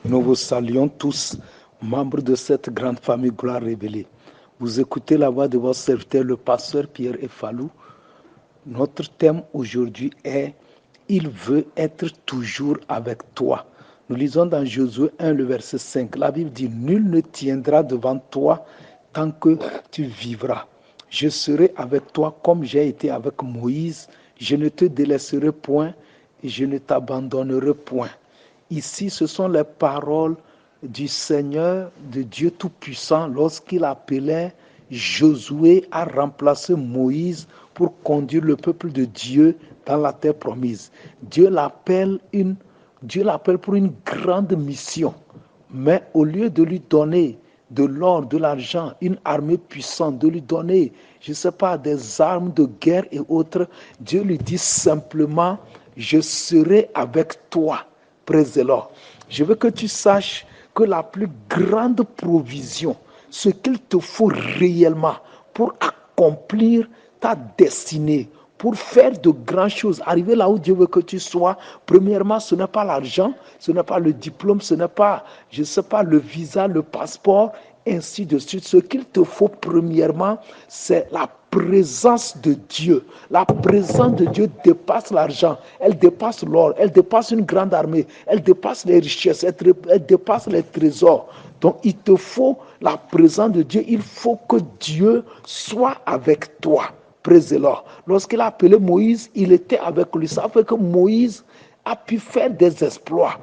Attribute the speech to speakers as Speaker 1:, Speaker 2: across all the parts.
Speaker 1: Nous vous saluons tous, membres de cette grande famille Gloire Révélée. Vous écoutez la voix de votre serviteur, le pasteur Pierre Effalou. Notre thème aujourd'hui est « Il veut être toujours avec toi ». Nous lisons dans Josué 1, le verset 5. La Bible dit « Nul ne tiendra devant toi tant que tu vivras. Je serai avec toi comme j'ai été avec Moïse. Je ne te délaisserai point et je ne t'abandonnerai point. » Ici, ce sont les paroles du Seigneur, de Dieu Tout-Puissant, lorsqu'il appelait Josué à remplacer Moïse pour conduire le peuple de Dieu dans la terre promise. Dieu l'appelle pour une grande mission. Mais au lieu de lui donner de l'or, de l'argent, une armée puissante, de lui donner, je ne sais pas, des armes de guerre et autres, Dieu lui dit simplement, je serai avec toi. Praise the Lord. Je veux que tu saches que la plus grande provision, ce qu'il te faut réellement pour accomplir ta destinée, pour faire de grandes choses, arriver là où Dieu veut que tu sois, premièrement, ce n'est pas l'argent, ce n'est pas le diplôme, ce n'est pas, je ne sais pas, le visa, le passeport, ainsi de suite. Ce qu'il te faut premièrement, c'est la présence de Dieu. La présence de Dieu dépasse l'argent, elle dépasse l'or, elle dépasse une grande armée, elle dépasse les richesses, elle dépasse les trésors. Donc il te faut la présence de Dieu, il faut que Dieu soit avec toi. Praise the Lord. Lorsqu'il a appelé Moïse, il était avec lui. Ça fait que Moïse a pu faire des exploits.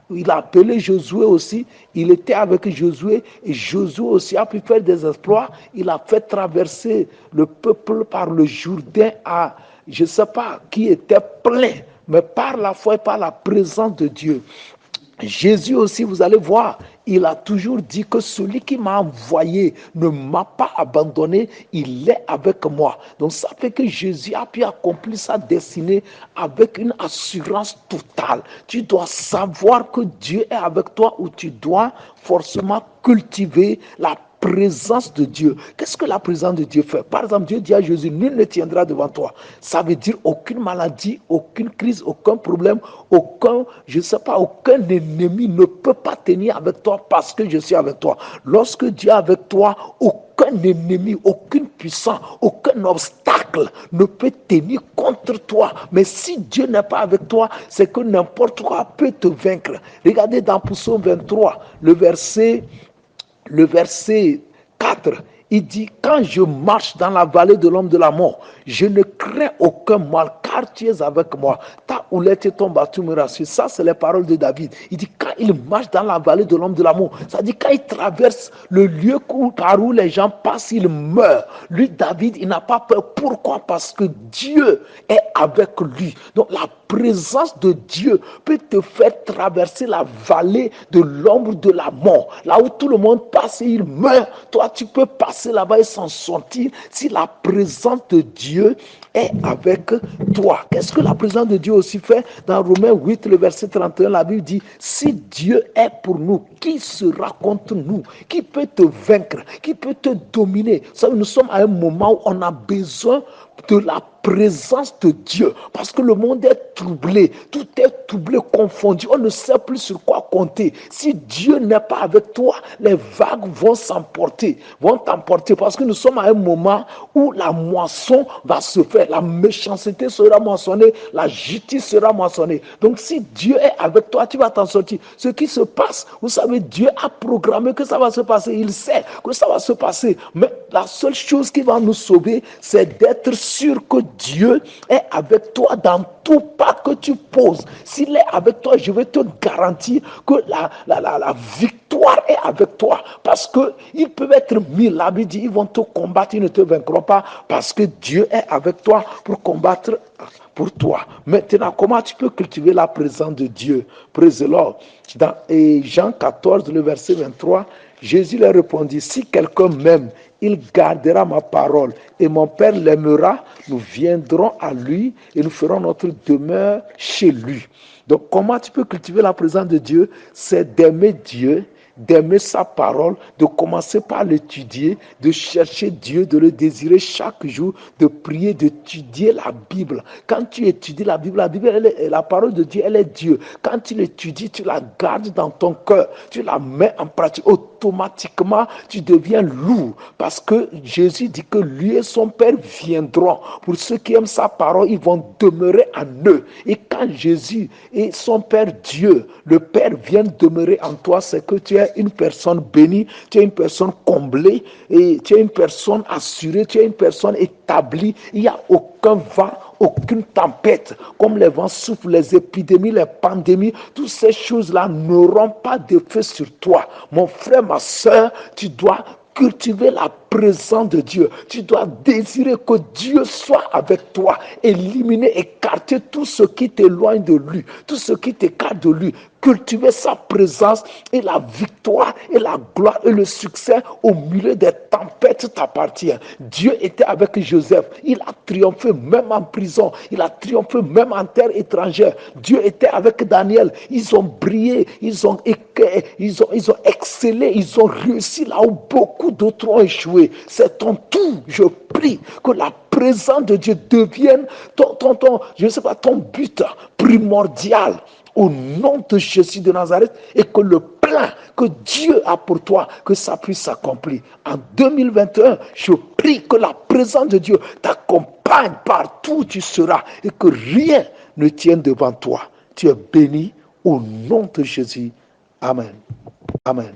Speaker 1: Il a appelé Josué aussi, il était avec Josué, et Josué aussi a pu faire des exploits. Il a fait traverser le peuple par le Jourdain à, je ne sais pas, qui était plein, mais par la foi et par la présence de Dieu. Jésus aussi, vous allez voir, il a toujours dit que celui qui m'a envoyé ne m'a pas abandonné, il est avec moi. Donc ça fait que Jésus a pu accomplir sa destinée avec une assurance totale. Tu dois savoir que Dieu est avec toi ou tu dois forcément cultiver la présence de Dieu. Qu'est-ce que la présence de Dieu fait? Par exemple, Dieu dit à Jésus, nul ne tiendra devant toi. Ça veut dire aucune maladie, aucune crise, aucun problème, aucun, je ne sais pas, aucun ennemi ne peut pas tenir avec toi parce que je suis avec toi. Lorsque Dieu est avec toi, aucun ennemi, aucune puissance, aucun obstacle ne peut tenir contre toi. Mais si Dieu n'est pas avec toi, c'est que n'importe quoi peut te vaincre. Regardez dans Psaume 23, le verset 4, il dit, quand je marche dans la vallée de l'homme de la mort, je ne crains aucun mal, car tu es avec moi. Ta houlette et ton bâton me rassurent. Ça, c'est les paroles de David. Il dit, quand il marche dans la vallée de l'homme de la mort, ça dit, quand il traverse le lieu par où les gens passent, il meurt. Lui, David, il n'a pas peur. Pourquoi? Parce que Dieu est avec lui. Donc, la présence de Dieu peut te faire traverser la vallée de l'ombre de la mort. Là où tout le monde passe et il meurt, toi tu peux passer là-bas et s'en sortir si la présence de Dieu est avec toi. Qu'est-ce que la présence de Dieu aussi fait? Dans Romains 8, le verset 31, la Bible dit, si Dieu est pour nous, qui sera contre nous? Qui peut te vaincre? Qui peut te dominer? Nous sommes à un moment où on a besoin de la présence de Dieu, parce que le monde est troublé, tout est troublé, confondu, on ne sait plus sur quoi compter. Si Dieu n'est pas avec toi, les vagues vont t'emporter, parce que nous sommes à un moment où la moisson va se faire, la méchanceté sera moissonnée, la justice sera moissonnée. Donc si Dieu est avec toi, tu vas t'en sortir. Ce qui se passe, vous savez, Dieu a programmé que ça va se passer, il sait que ça va se passer, mais la seule chose qui va nous sauver, c'est d'être sûr que Dieu est avec toi dans tout pas que tu poses. S'il est avec toi, je vais te garantir que la victoire est avec toi. Parce qu'ils peuvent être 1000. La Bible dit, ils vont te combattre, ils ne te vaincront pas. Parce que Dieu est avec toi pour combattre pour toi. Maintenant, comment tu peux cultiver la présence de Dieu? Praise the Lord. Dans Jean 14, le verset 23, Jésus leur répondit, si quelqu'un m'aime, il gardera ma parole et mon Père l'aimera, nous viendrons à lui et nous ferons notre demeure chez lui. Donc comment tu peux cultiver la présence de Dieu? C'est d'aimer Dieu, d'aimer sa parole, de commencer par l'étudier, de chercher Dieu, de le désirer chaque jour, de prier, d'étudier la Bible. Quand tu étudies la Bible, la parole de Dieu, elle est Dieu. Quand tu l'étudies, tu la gardes dans ton cœur, tu la mets en pratique. Automatiquement, tu deviens lourd parce que Jésus dit que lui et son Père viendront. Pour ceux qui aiment sa parole, ils vont demeurer en eux. Et quand Jésus et son Père Dieu, le Père, viennent demeurer en toi, c'est que tu es une personne bénie, tu es une personne comblée, et tu es une personne assurée, tu es une personne établie. Il n'y a aucun vent, aucune tempête, comme les vents soufflent, les épidémies, les pandémies, toutes ces choses-là n'auront pas d'effet sur toi. Mon frère, ma soeur, tu dois cultiver la présence de Dieu. Tu dois désirer que Dieu soit avec toi. Éliminer, écarter tout ce qui t'éloigne de lui, tout ce qui t'écarte de lui. Cultiver sa présence et la victoire et la gloire et le succès au milieu des tempêtes t'appartient. Dieu était avec Joseph. Il a triomphé même en prison. Il a triomphé même en terre étrangère. Dieu était avec Daniel. Ils ont brillé. Ils ont excellé. Ils ont réussi là où beaucoup d'autres ont échoué. C'est ton tour. Je prie que la présence de Dieu devienne ton but primordial. Au nom de Jésus de Nazareth, et que le plan que Dieu a pour toi, que ça puisse s'accomplir. En 2021, je prie que la présence de Dieu t'accompagne partout où tu seras et que rien ne tienne devant toi. Tu es béni au nom de Jésus. Amen. Amen.